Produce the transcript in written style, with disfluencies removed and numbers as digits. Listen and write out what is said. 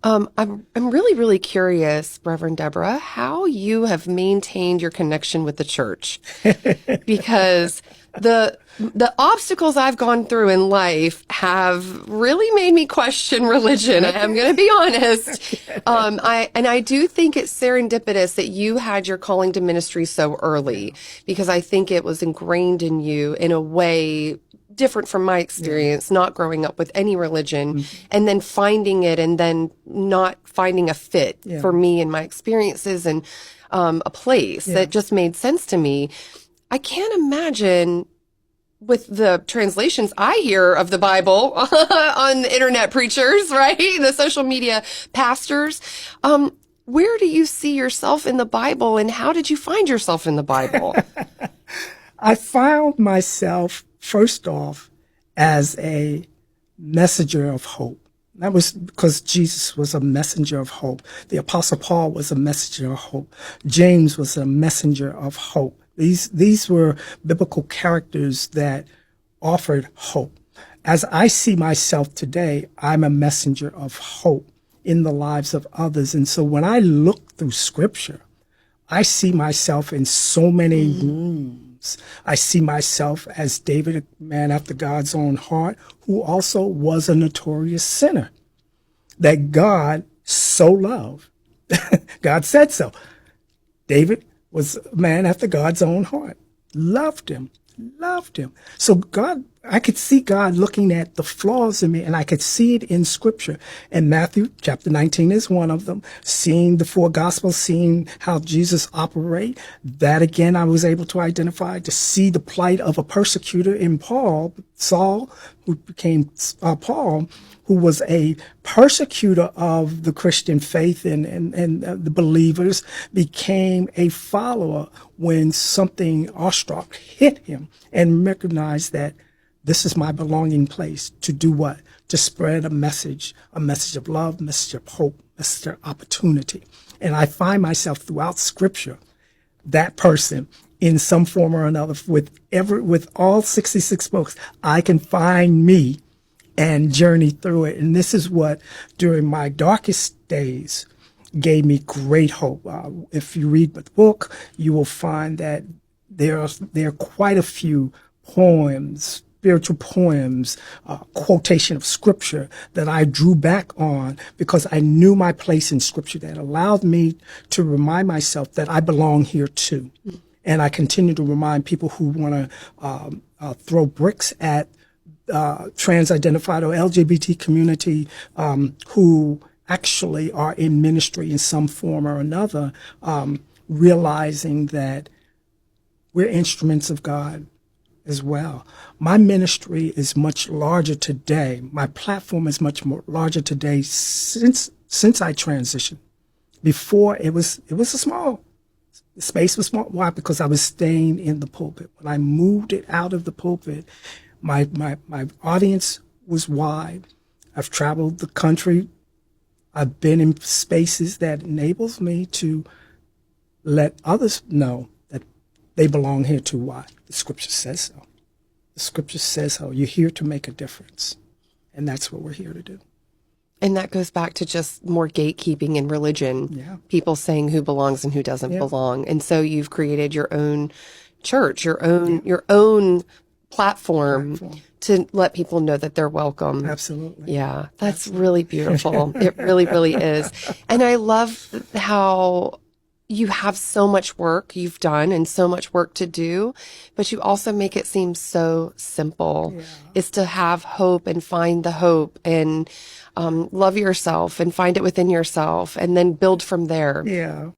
I'm really, really curious, Reverend Deborah, how you have maintained your connection with the church, because the obstacles I've gone through in life have really made me question religion. I'm going to be honest. I do think it's serendipitous that you had your calling to ministry so early, because I think it was ingrained in you in a way different from my experience, not growing up with any religion and then finding it and then not finding a fit for me and my experiences and a place that just made sense to me. I can't imagine with the translations I hear of the Bible on the internet preachers, right? The social media pastors. Where do you see yourself in the Bible, and how did you find yourself in the Bible? I found myself, first off, as a messenger of hope. That was because Jesus was a messenger of hope. The Apostle Paul was a messenger of hope. James was a messenger of hope. These were biblical characters that offered hope. As I see myself today, I'm a messenger of hope in the lives of others. And so when I look through Scripture, I see myself in so many rooms. I see myself as David, a man after God's own heart, who also was a notorious sinner that God so loved. God said so. David was a man after God's own heart, loved him. So God, I could see God looking at the flaws in me, and I could see it in Scripture. And Matthew chapter 19 is one of them. Seeing the four Gospels, seeing how Jesus operate, that again I was able to identify, to see the plight of a persecutor in Saul, who became Paul, who was a persecutor of the Christian faith and the believers, became a follower when something awestruck hit him and recognized that this is my belonging place. To do what? To spread a message of love, a message of hope, a message of opportunity. And I find myself throughout Scripture, that person in some form or another. With all 66 books, I can find me and journey through it. And this is what, during my darkest days, gave me great hope. If you read the book, you will find that there are quite a few poems, spiritual poems, quotation of Scripture that I drew back on because I knew my place in Scripture, that allowed me to remind myself that I belong here too. And I continue to remind people who want to throw bricks at trans-identified or LGBT community who actually are in ministry in some form or another, realizing that we're instruments of God as well. My ministry is much larger today. My platform is much more larger today since I transitioned. Before it was a small. The space was small. Why? Because I was staying in the pulpit. When I moved it out of the pulpit, my audience was wide. I've traveled the country. I've been in spaces that enables me to let others know that they belong here too. Why? The Scripture says so. The Scripture says so. You're here to make a difference. And that's what we're here to do. And that goes back to just more gatekeeping in religion. Yeah. People saying who belongs and who doesn't belong. And so you've created your own church, your own platform to let people know that they're welcome. Absolutely. Yeah, that's really beautiful. It really, really is. And I love how you have so much work you've done and so much work to do, but you also make it seem so simple. Yeah. It's to have hope and find the hope and love yourself and find it within yourself and then build from there. Yeah.